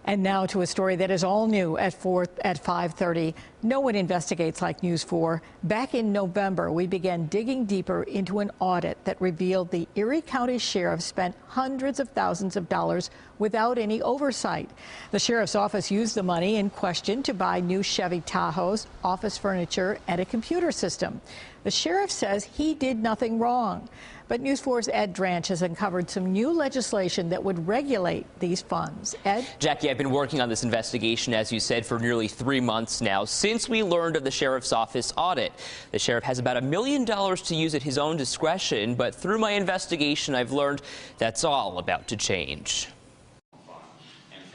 And now to a story that is all new at 5:30. No one investigates like News 4. Back in November, we began digging deeper into an audit that revealed the Erie County Sheriff spent hundreds of thousands of dollars without any oversight. The Sheriff's office used the money in question to buy new Chevy Tahoes, office furniture, and a computer system. The Sheriff says he did nothing wrong. But News 4's Ed Dranch has uncovered some new legislation that would regulate these funds. Ed? Jackie, I've been working on this investigation, as you said, for nearly 3 months now, since we learned of the Sheriff's Office audit. The Sheriff has about $1 million to use at his own discretion, but through my investigation, I've learned that's all about to change.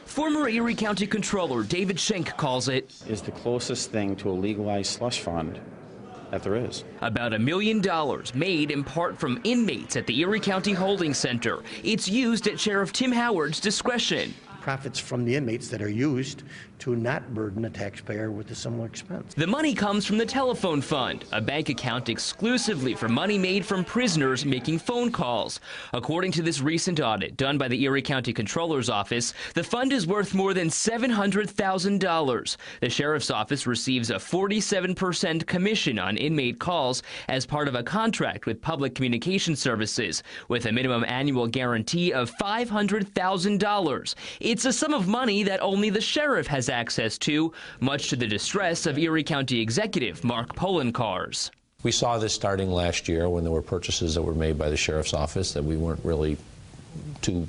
Former Erie County Comptroller David Shenk calls it is the closest thing to a legalized slush fund that there is. About $1 million made in part from inmates at the Erie County Holding Center. It's used at Sheriff Tim Howard's discretion. Profits from the inmates that are used to not burden the taxpayer with a similar expense. The money comes from the telephone fund, a bank account exclusively for money made from prisoners making phone calls. According to this recent audit done by the Erie County Comptroller's office, the fund is worth more than $700,000. The Sheriff's office receives a 47% commission on inmate calls as part of a contract with Public Communication Services, with a minimum annual guarantee of $500,000. It's a sum of money that only the sheriff has access to, much to the distress of Erie County Executive Mark Polenkars. We saw this starting last year when there were purchases that were made by the sheriff's office that we weren't really too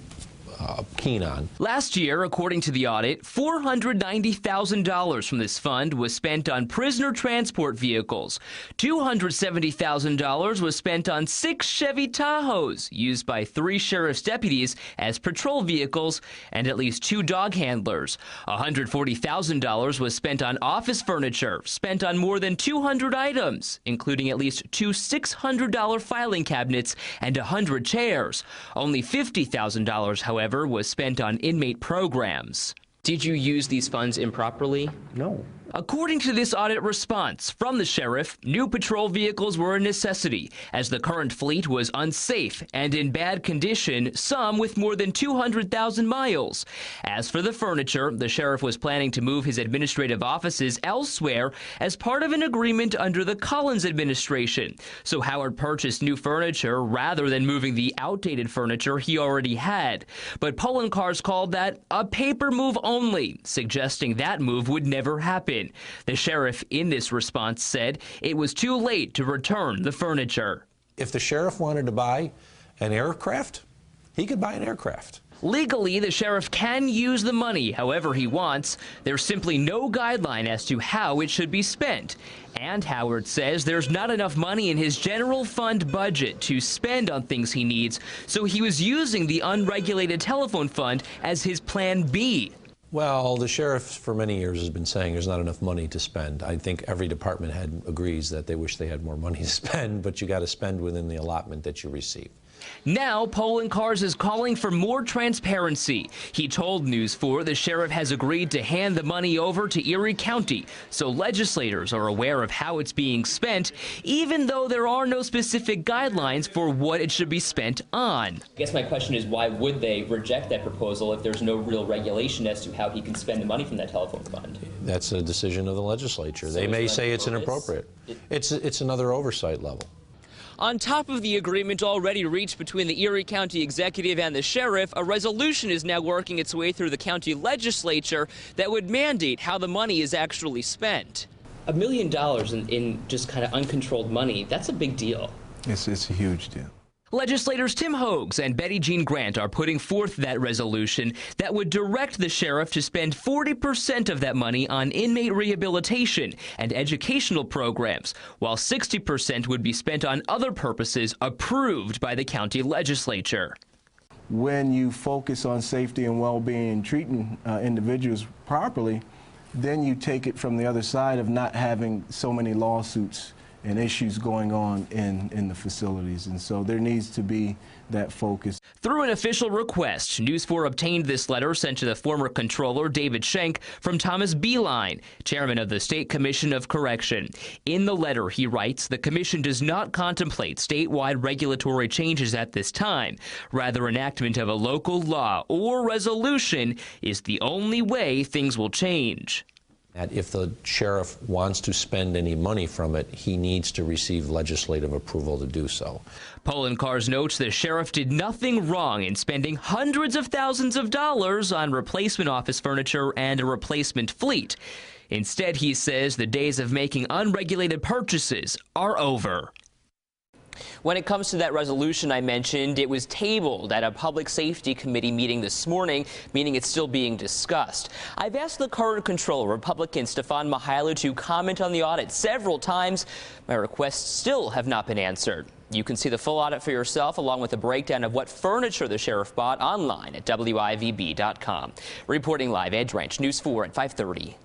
keen on. Last year, according to the audit, $490,000 from this fund was spent on prisoner transport vehicles. $270,000 was spent on 6 Chevy Tahoes used by 3 sheriff's deputies as patrol vehicles and at least 2 dog handlers. $140,000 was spent on office furniture, spent on more than 200 items, including at least 2 $600 filing cabinets and 100 chairs. Only $50,000, however, was spent on inmate programs. Did you use these funds improperly? No. According to this audit response from the sheriff, new patrol vehicles were a necessity, as the current fleet was unsafe and in bad condition, some with more than 200,000 miles. As for the furniture, the sheriff was planning to move his administrative offices elsewhere as part of an agreement under the Collins administration. So Howard purchased new furniture rather than moving the outdated furniture he already had. But Polenkars called that a paper move only, suggesting that move would never happen. The sheriff in this response said it was too late to return the furniture. If the sheriff wanted to buy an aircraft, he could buy an aircraft. Legally, the sheriff can use the money however he wants. There's simply no guideline as to how it should be spent. And Howard says there's not enough money in his general fund budget to spend on things he needs, so he was using the unregulated telephone fund as his plan B. Well, the sheriff for many years has been saying there's not enough money to spend. I think every department head agrees that they wish they had more money to spend, but you got to spend within the allotment that you receive. Now, Polenkars is calling for more transparency. He told News 4 the sheriff has agreed to hand the money over to Erie County, so legislators are aware of how it's being spent, even though there are no specific guidelines for what it should be spent on. I guess my question is, why would they reject that proposal if there's no real regulation as to how he can spend the money from that telephone fund? That's a decision of the legislature. So they may say it's inappropriate. It's another oversight level. On top of the agreement already reached between the Erie County Executive and the Sheriff, a resolution is now working its way through the county legislature that would mandate how the money is actually spent. $1 million in just kind of uncontrolled money, that's a big deal. It's a huge deal. Legislators Tim Hoags and Betty Jean Grant are putting forth that resolution that would direct the sheriff to spend 40% of that money on inmate rehabilitation and educational programs, while 60% would be spent on other purposes approved by the county legislature. When you focus on safety and well-being and treating individuals properly, then you take it from the other side of not having so many lawsuits and issues going on in the facilities. And so there needs to be that focus. Through an official request, News 4 obtained this letter sent to the former Comptroller David Shenk from Thomas Beeline, chairman of the State Commission of Correction. In the letter, he writes, the commission does not contemplate statewide regulatory changes at this time. Rather, enactment of a local law or resolution is the only way things will change. That if the sheriff wants to spend any money from it, he needs to receive legislative approval to do so. Polencars notes the sheriff did nothing wrong in spending hundreds of thousands of dollars on replacement office furniture and a replacement fleet. Instead, he says the days of making unregulated purchases are over. When it comes to that resolution I mentioned, it was tabled at a public safety committee meeting this morning, meaning it's still being discussed. I've asked the current controller, Republican Stefan Mihailo, to comment on the audit several times. My requests still have not been answered. You can see the full audit for yourself, along with a breakdown of what furniture the sheriff bought online at WIVB.com. Reporting live, Ed Drench, News 4 at 5:30.